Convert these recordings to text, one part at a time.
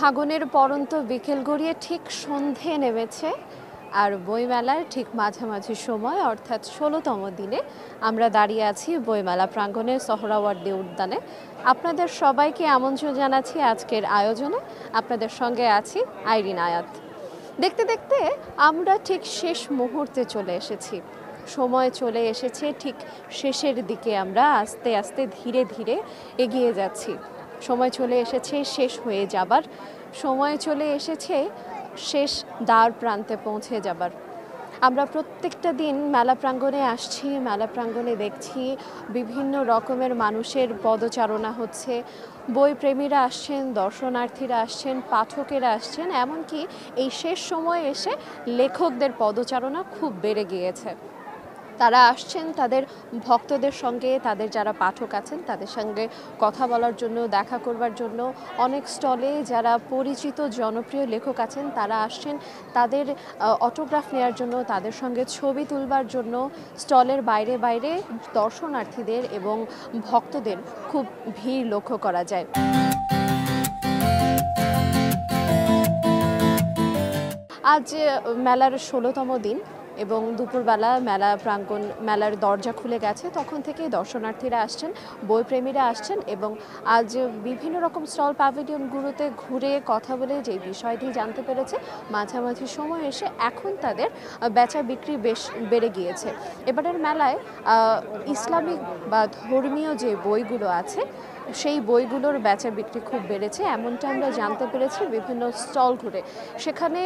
ফাগুনের পরন্ত বিকেল গড়িয়ে ঠিক সন্ধে নেমেছে, আর বইমেলার ঠিক মাঝামাঝি সময় অর্থাৎ ১৬তম দিনে আমরা দাঁড়িয়ে আছি বইমেলা প্রাঙ্গণের সোহরাওয়ার্দী উদ্যানে। আপনাদের সবাইকে আমন্ত্রণ জানাচ্ছি আজকের আয়োজনে। আপনাদের সঙ্গে আছি আইরিন আয়াত। দেখতে দেখতে আমরা ঠিক শেষ মুহূর্তে চলে এসেছি। সময় চলে এসেছে ঠিক শেষের দিকে, আমরা আস্তে আস্তে ধীরে ধীরে এগিয়ে যাচ্ছি। সময় চলে এসেছে শেষ হয়ে যাবার, সময় চলে এসেছে শেষ দ্বার প্রান্তে পৌঁছে যাবার। আমরা প্রত্যেকটা দিন মেলা প্রাঙ্গণে আসছি, মেলা প্রাঙ্গণে দেখছি বিভিন্ন রকমের মানুষের পদচারণা হচ্ছে। বইপ্রেমীরা আসছেন, দর্শনার্থীরা আসছেন, পাঠকেরা আসছেন, এমনকি এই শেষ সময়ে এসে লেখকদের পদচারণা খুব বেড়ে গিয়েছে। তারা আসছেন তাদের ভক্তদের সঙ্গে, তাদের যারা পাঠক আছেন তাদের সঙ্গে কথা বলার জন্য, দেখা করবার জন্য। অনেক স্টলে যারা পরিচিত জনপ্রিয় লেখক আছেন তারা আসছেন তাদের অটোগ্রাফ নেওয়ার জন্য, তাদের সঙ্গে ছবি তুলবার জন্য। স্টলের বাইরে বাইরে দর্শনার্থীদের এবং ভক্তদের খুব ভিড় লক্ষ্য করা যায়। আজ মেলার ১৬তম দিন এবং দুপুরবেলা মেলা প্রাঙ্গণ, মেলার দরজা খুলে গেছে। তখন থেকেই দর্শনার্থীরা আসছেন, বইপ্রেমীরা আসছেন এবং আজ বিভিন্ন রকম স্টল প্যাভিলিয়নগুলোতে ঘুরে কথা বলে যে বিষয়টি জানতে পেরেছে, মাঝামাঝি সময় এসে এখন তাদের বেচা বিক্রি বেশ বেড়ে গিয়েছে। এবারের মেলায় ইসলামিক বা ধর্মীয় যে বইগুলো আছে সেই বইগুলোর বেচা বিক্রি খুব বেড়েছে, এমনটা আমরা জানতে পেরেছি বিভিন্ন স্টল ঘুরে। সেখানে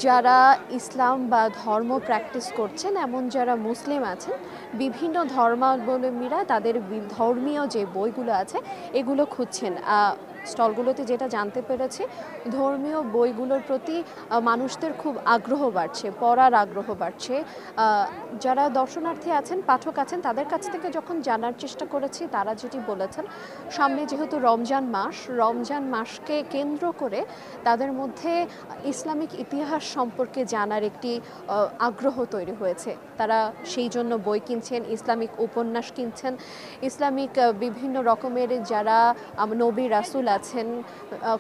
যারা ইসলাম বা ধর্ম প্র্যাকটিস করছেন, এমন যারা মুসলিম আছেন, বিভিন্ন ধর্মাবলম্বীরা তাদের ধর্মীয় যে বইগুলো আছে এগুলো খুঁজছেন। স্টলগুলোতে যেটা জানতে পেরেছি, ধর্মীয় বইগুলোর প্রতি মানুষদের খুব আগ্রহ বাড়ছে, পড়ার আগ্রহ বাড়ছে। যারা দর্শনার্থী আছেন, পাঠক আছেন, তাদের কাছ থেকে যখন জানার চেষ্টা করেছি তারা যেটি বলেছেন, সামনে যেহেতু রমজান মাসকে কেন্দ্র করে তাদের মধ্যে ইসলামিক ইতিহাস সম্পর্কে জানার একটি আগ্রহ তৈরি হয়েছে। তারা সেই জন্য বই কিনছেন, ইসলামিক উপন্যাস কিনছেন, ইসলামিক বিভিন্ন রকমের যারা নবী রাসূল আছেন,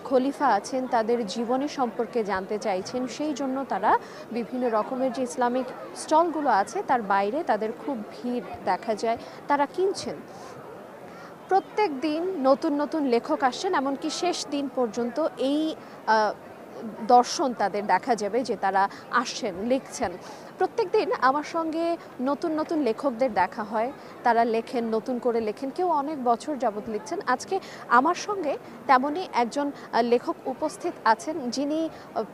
খলিফা আছেন, তাদের জীবনী সম্পর্কে জানতে চাইছেন। সেই জন্য তারা বিভিন্ন রকমের যে ইসলামিক স্টলগুলো আছে তার বাইরে তাদের খুব ভিড় দেখা যায়, তারা কিনছেন। প্রত্যেক দিন নতুন নতুন লেখক আসছেন, এমনকি শেষ দিন পর্যন্ত এই দর্শন তাদের দেখা যাবে যে তারা আসছেন, লিখছেন। প্রত্যেক দিন আমার সঙ্গে নতুন নতুন লেখকদের দেখা হয়, তারা লেখেন, নতুন করে লেখেন, কেউ অনেক বছর যাবৎ লিখছেন। আজকে আমার সঙ্গে তেমনই একজন লেখক উপস্থিত আছেন যিনি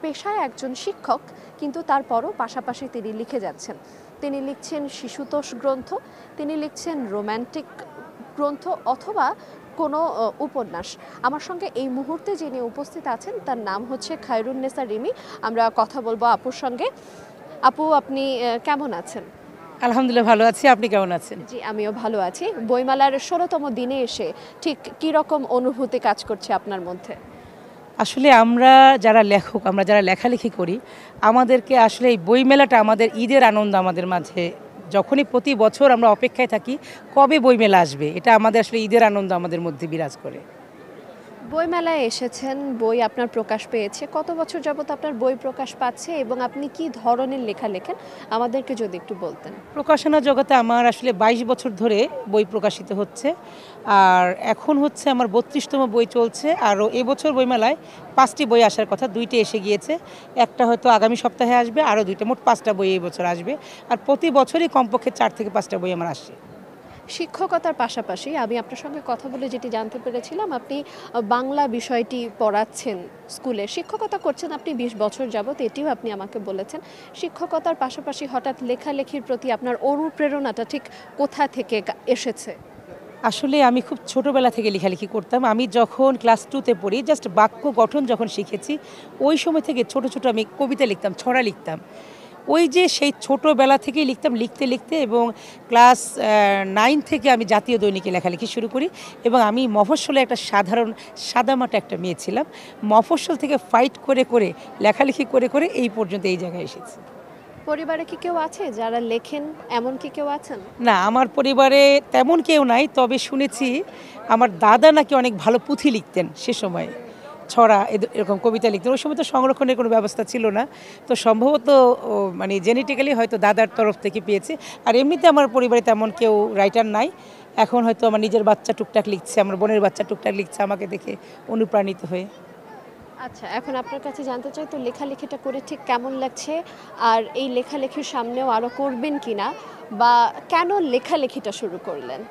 পেশায় একজন শিক্ষক, কিন্তু তারপরও পাশাপাশি তিনি লিখে যাচ্ছেন। তিনি লিখছেন শিশুতোষ গ্রন্থ, তিনি লিখছেন রোম্যান্টিক গ্রন্থ অথবা কোনো উপন্যাস। আমার সঙ্গে এই মুহূর্তে যিনি উপস্থিত আছেন তার নাম হচ্ছে খায়রুন্নেসা রিমি। আমরা কথা বলবো আপুর সঙ্গে। আপু, আপনি কেমন আছেন? আলহামদুলিল্লাহ ভালো আছি, আপনি কেমন আছেন? জি, আমিও ভালো আছি। বইমেলার ১৬তম দিনে এসে ঠিক কী রকম অনুভূতি কাজ করছে আপনার মধ্যে? আসলে আমরা যারা লেখক, আমরা যারা লেখালেখি করি, আমাদেরকে আসলে এই বইমেলাটা আমাদের ঈদের আনন্দ আমাদের মাঝে। যখনই প্রতি বছর আমরা অপেক্ষায় থাকি কবে বইমেলা আসবে, এটা আমাদের আসলে ঈদের আনন্দ আমাদের মধ্যে বিরাজ করে। বইমেলায় এসেছেন, বই আপনার প্রকাশ পেয়েছে। কত বছর যাবত আপনার বই প্রকাশ পাচ্ছে এবং আপনি কি ধরনের লেখা লেখেন আমাদেরকে যদি একটু বলতেন। প্রকাশনা জগতে আমার আসলে ২২ বছর ধরে বই প্রকাশিত হচ্ছে, আর এখন হচ্ছে আমার ৩২তম বই চলছে। আরও এবছর বইমেলায় ৫টি বই আসার কথা, ২টি এসে গিয়েছে, একটা হয়তো আগামী সপ্তাহে আসবে, আরও ২টা, মোট ৫টা বই এই বছর আসবে। আর প্রতি বছরই কমপক্ষে ৪ থেকে ৫টা বই আমার আসছে। শিক্ষকতার পাশাপাশি আমি আপনার সঙ্গে কথা বলে যেটি জানতে পেরেছিলাম, আপনি বাংলা বিষয়টি পড়াচ্ছেন স্কুলে, শিক্ষকতা করছেন আপনি ২০ বছর যাবত, এটিও আপনি আমাকে বলেছেন। শিক্ষকতার পাশাপাশি হঠাৎ লেখালেখির প্রতি আপনার অনুপ্রেরণাটা ঠিক কোথা থেকে এসেছে? আসলে আমি খুব ছোটোবেলা থেকে লেখালেখি করতাম। আমি যখন ক্লাস 2তে পড়ি, জাস্ট বাক্য গঠন যখন শিখেছি, ওই সময় থেকে ছোট ছোট আমি কবিতা লিখতাম, ছড়া লিখতাম। ওই যে সেই ছোটোবেলা থেকেই লিখতাম, লিখতে লিখতে এবং ক্লাস 9 থেকে আমি জাতীয় দৈনিকে লেখালেখি শুরু করি। এবং আমি মফস্বলে একটা সাধারণ সাদামাটা একটা মেয়ে ছিলাম। মফস্বল থেকে ফাইট করে করে লেখালেখি করে করে এই পর্যন্ত এই জায়গায় এসেছি। পরিবারে কি কেউ আছে যারা লেখেন, এমন কি কেউ আছেন? না, আমার পরিবারে তেমন কেউ নাই, তবে শুনেছি আমার দাদা নাকি অনেক ভালো পুঁথি লিখতেন সে সময়ে। ছড়া এরকম কবিতা লিখতেন। ওই সময় তো সংরক্ষণের কোনো ব্যবস্থা ছিল না, তো সম্ভবত মানে জেনেটিক্যালি হয়তো দাদার তরফ থেকে পেয়েছে। আর এমনিতে আমার পরিবারে তেমন কেউ রাইটার নাই। এখন হয়তো আমার নিজের বাচ্চা টুকটাক লিখছে, আমার বোনের বাচ্চা টুকটাক লিখছে আমাকে দেখে অনুপ্রাণিত হয়ে। আচ্ছা, এখন আপনার কাছে জানতে চাই তো লেখালেখিটা করে ঠিক কেমন লাগছে, আর এই লেখালেখির সামনেও আরও করবেন কিনা, বা কেন লেখালেখিটা শুরু করলেন?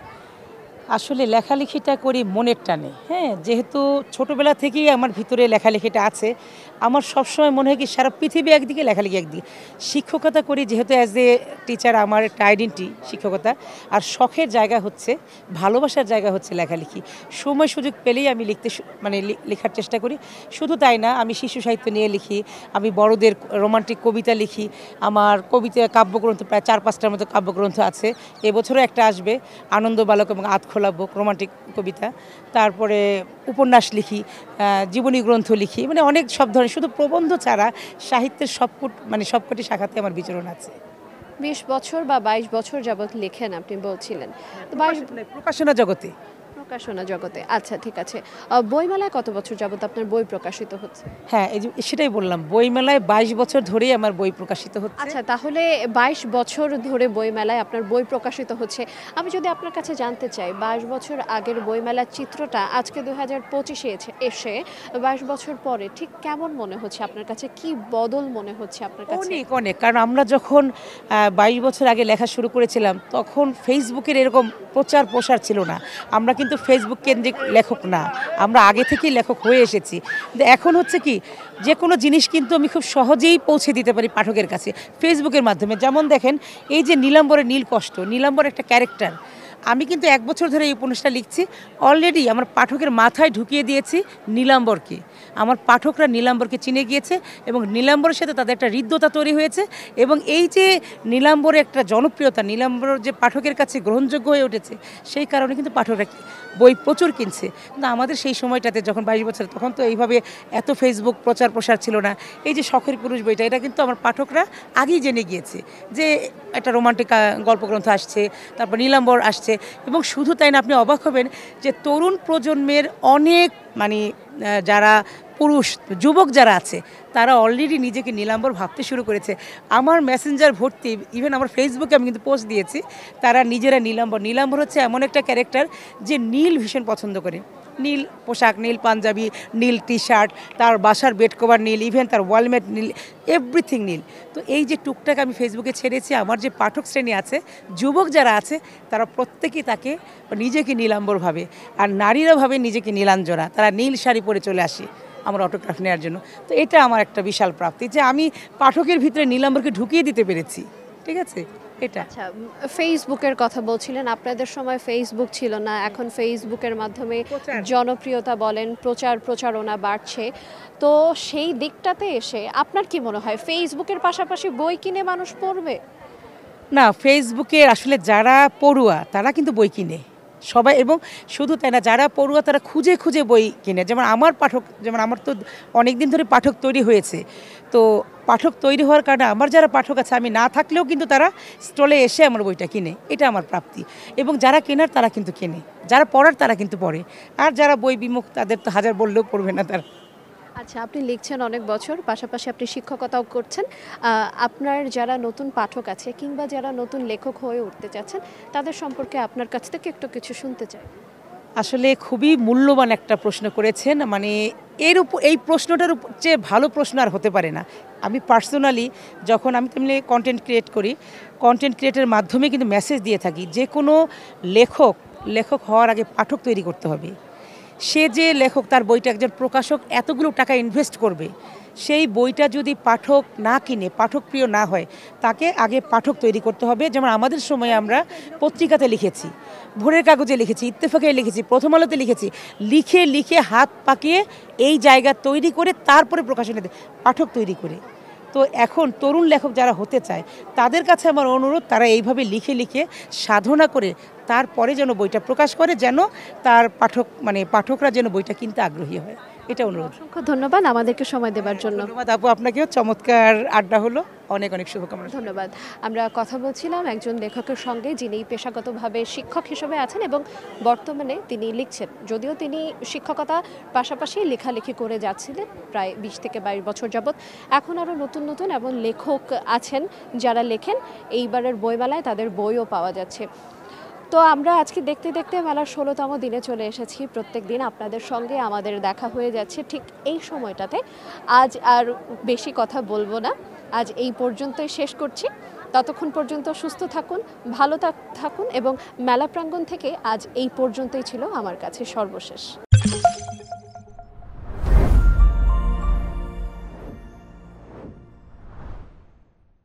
আসলে লেখালেখিটা করি মনের টানে, হ্যাঁ, যেহেতু ছোটোবেলা থেকেই আমার ভিতরে লেখালেখিটা আছে। আমার সবসময় মনে হয় কি সারা পৃথিবী একদিকে, লেখালেখি একদিকে। শিক্ষকতা করি যেহেতু, অ্যাজ এ টিচার আমার একটা আইডেন্টি শিক্ষকতা। আর শখের জায়গা হচ্ছে, ভালোবাসার জায়গা হচ্ছে লেখালেখি। সময় সুযোগ পেলেই আমি মানে লেখার চেষ্টা করি। শুধু তাই না, আমি শিশু সাহিত্য নিয়ে লিখি, আমি বড়দের রোমান্টিক কবিতা লিখি। আমার কবিতা কাব্যগ্রন্থ প্রায় 4-5টার মতো কাব্যগ্রন্থ আছে। এবছরও একটা আসবে, আনন্দ বালক এবং আধখোলা বুক, রোমান্টিক কবিতা। তারপরে উপন্যাস লিখি, জীবনী গ্রন্থ লিখি, মানে অনেক সব ধরনের, শুধু প্রবন্ধ ছাড়া সাহিত্যের সবকটি শাখাতে আমার বিচরণ আছে। 20 বছর বা 22 বছর যাবৎ লেখেন আপনি বলছিলেন, তো 22 প্রকাশনা জগতে। প্রকাশনা জগতে, আচ্ছা ঠিক আছে। বইমেলায় কত বছর যাবৎ আপনার বই প্রকাশিত হচ্ছে? হ্যাঁ, এই যে সেটাই বললাম, বইমেলায় 22 বছর ধরেই আমার বই প্রকাশিত হচ্ছে। আচ্ছা, তাহলে 22 বছর ধরে বইমেলায় আপনার বই প্রকাশিত হচ্ছে। আমি যদি আপনার কাছে জানতে চাই, 22 বছর আগের বইমেলার চিত্রটা আজকে 2025-এ এসে 22 বছর পরে ঠিক কেমন মনে হচ্ছে আপনার কাছে? কি বদল মনে হচ্ছে আপনার কাছে? অনেক অনেক, কারণ আমরা যখন 22 বছর আগে লেখা শুরু করেছিলাম, তখন ফেসবুকের এরকম প্রচার প্রসার ছিল না। আমরা কিন্তু ফেসবুক কেন্দ্রিক লেখক না, আমরা আগে থেকেই লেখক হয়ে এসেছি। কিন্তু এখন হচ্ছে কি, যে কোনো জিনিস কিন্তু আমি খুব সহজেই পৌঁছে দিতে পারি পাঠকের কাছে ফেসবুকের মাধ্যমে। যেমন দেখেন, এই যে নীলাম্বরের নীলকষ্ট, নীলাম্বর একটা ক্যারেক্টার। আমি কিন্তু 1 বছর ধরে এই উপন্যাসটা লিখছি, অলরেডি আমার পাঠকের মাথায় ঢুকিয়ে দিয়েছি নীলাম্বরকে। আমার পাঠকরা নীলাম্বরকে চিনে গিয়েছে এবং নীলাম্বরের সাথে তাদের একটা হৃদ্যতা তৈরি হয়েছে। এবং এই যে নীলাম্বরের একটা জনপ্রিয়তা, নীলাম্বর যে পাঠকের কাছে গ্রহণযোগ্য হয়ে উঠেছে, সেই কারণে কিন্তু পাঠকরা বই প্রচুর কিনছে। কিন্তু আমাদের সেই সময়টাতে যখন 22 বছর, তখন তো এইভাবে এত ফেসবুক প্রচার প্রসার ছিল না। এই যে শখের পুরুষ বইটা, এটা কিন্তু আমার পাঠকরা আগেই জেনে গিয়েছে যে একটা রোমান্টিক গল্পগ্রন্থ আসছে, তারপর নীলাম্বর আসছে। এবং শুধু তাই না, আপনি অবাক হবেন যে তরুণ প্রজন্মের অনেক মানে যারা পুরুষ যুবক যারা আছে, তারা অলরেডি নিজেকে নীলাম্বর ভাবতে শুরু করেছে। আমার মেসেঞ্জার ভর্তি, ইভেন আমার ফেসবুকে আমি কিন্তু পোস্ট দিয়েছি, তারা নিজেরা নীলাম্বর। নীলাম্বর হচ্ছে এমন একটা ক্যারেক্টার যে নীল ভীষণ পছন্দ করে। নীল পোশাক, নীল পাঞ্জাবি, নীল টি শার্ট, তার বাসার বেড কভার নীল, ইভেন তার ওয়ালমেট নীল, এভরিথিং নীল। তো এই যে টুকটাক আমি ফেসবুকে ছেড়েছি, আমার যে পাঠক শ্রেণী আছে, যুবক যারা আছে, তারা প্রত্যেকেই তাকে নিজেকে নীলাম্বর ভাবে। আর নারীরা ভাবে নিজেকে নীলাঞ্জনা, তারা নীল শাড়ি পরে চলে আসে আমার অটোগ্রাফ নেওয়ার জন্য। তো এটা আমার একটা বিশাল প্রাপ্তি যে আমি পাঠকের ভিতরে নীলাম্বরকে ঢুকিয়ে দিতে পেরেছি। ঠিক আছে, এটা। আচ্ছা, ফেসবুকের কথা বলছিলেন, আপনাদের সময় ফেসবুক ছিল না, এখন ফেসবুকের মাধ্যমে জনপ্রিয়তা বলেন, প্রচারণা বাড়ছে। তো সেই দিকটাতে এসে আপনার কি মনে হয়, ফেসবুকের পাশাপাশি বই কিনে মানুষ পড়বে? না, ফেসবুকে আসলে যারা পড়ুয়া তারা কিন্তু বই কিনে সবাই, এবং শুধু তাই না, যারা পড়ুয়া তারা খুঁজে খুঁজে বই কিনে। যেমন আমার পাঠক, যেমন আমার তো অনেক দিন ধরে পাঠক তৈরি হয়েছে, তো পাঠক তৈরি হওয়ার কারণে আমার যারা পাঠক আছে, আমি না থাকলেও কিন্তু তারা স্টলে এসে আমার বইটা কিনে, এটা আমার প্রাপ্তি। এবং যারা কেনার তারা কিন্তু কেনে, যারা পড়ার তারা কিন্তু পড়ে। আর যারা বই বিমুখ, তাদের তো হাজার বললেও পড়বে না তারা। আচ্ছা, আপনি লিখছেন অনেক বছর, পাশাপাশি আপনি শিক্ষকতাও করছেন। আপনার যারা নতুন পাঠক আছে কিংবা যারা নতুন লেখক হয়ে উঠতে চাচ্ছেন, তাদের সম্পর্কে আপনার কাছ থেকে একটু কিছু শুনতে চাই। আসলে খুবই মূল্যবান একটা প্রশ্ন করেছেন। মানে এই প্রশ্নটার চেয়ে ভালো প্রশ্ন আর হতে পারে না। আমি পার্সোনালি যখন আমি তেমনি কন্টেন্ট ক্রিয়েট করি, কন্টেন্ট ক্রিয়েটের মাধ্যমে কিন্তু মেসেজ দিয়ে থাকি, যে কোনো লেখক হওয়ার আগে পাঠক তৈরি করতে হবে। সে যে লেখক, তার বইটা একজন প্রকাশক এতগুলো টাকা ইনভেস্ট করবে, সেই বইটা যদি পাঠক না কিনে, পাঠক প্রিয় না হয়, তাকে আগে পাঠক তৈরি করতে হবে। যেমন আমাদের সময়ে আমরা পত্রিকাতে লিখেছি, ভোরের কাগজে লিখেছি, ইত্তেফাকে লিখেছি, প্রথম আলোতে লিখেছি, লিখে লিখে হাত পাকিয়ে এই জায়গা তৈরি করে তারপরে প্রকাশনীতে পাঠক তৈরি করে। তো এখন তরুণ লেখক যারা হতে চায়, তাদের কাছে আমার অনুরোধ, তারা এইভাবে লিখে লিখে সাধনা করে তারপরে যেন বইটা প্রকাশ করে, যেন তার পাঠকরা যেন বইটা কিনতে আগ্রহী হয়। এটা অনুরোধ। অসংখ্য ধন্যবাদ আমাদেরকে সময় দেওয়ার জন্য। ধন্যবাদ আপু, আপনাকেও চমৎকার আড্ডা হলো, অনেক অনেক শুভকামনা। ধন্যবাদ। আমরা কথা বলছিলাম একজন লেখকের সঙ্গে যিনি পেশাগতভাবে শিক্ষক হিসেবে আছেন এবং বর্তমানে তিনি লিখছেন। যদিও তিনি শিক্ষকতা পাশাপাশি লেখালেখি করে যাচ্ছিলেন প্রায় 20 থেকে 22 বছর যাবৎ। এখন আরও নতুন নতুন এবং লেখক আছেন যারা লেখেন। এইবারের বইমেলায় তাদের বইও পাওয়া যাচ্ছে। তো আমরা আজকে দেখতে দেখতে মেলার 16তম দিনে চলে এসেছি। প্রত্যেক দিন আপনাদের সঙ্গে আমাদের দেখা হয়ে যাচ্ছে ঠিক এই সময়টাতে। আজ আর বেশি কথা বলবো না, আজ এই পর্যন্তই শেষ করছি। ততক্ষণ পর্যন্ত সুস্থ থাকুন, ভালো থাকুন এবং মেলা প্রাঙ্গণ থেকে আজ এই পর্যন্তই ছিল আমার কাছে সর্বশেষ।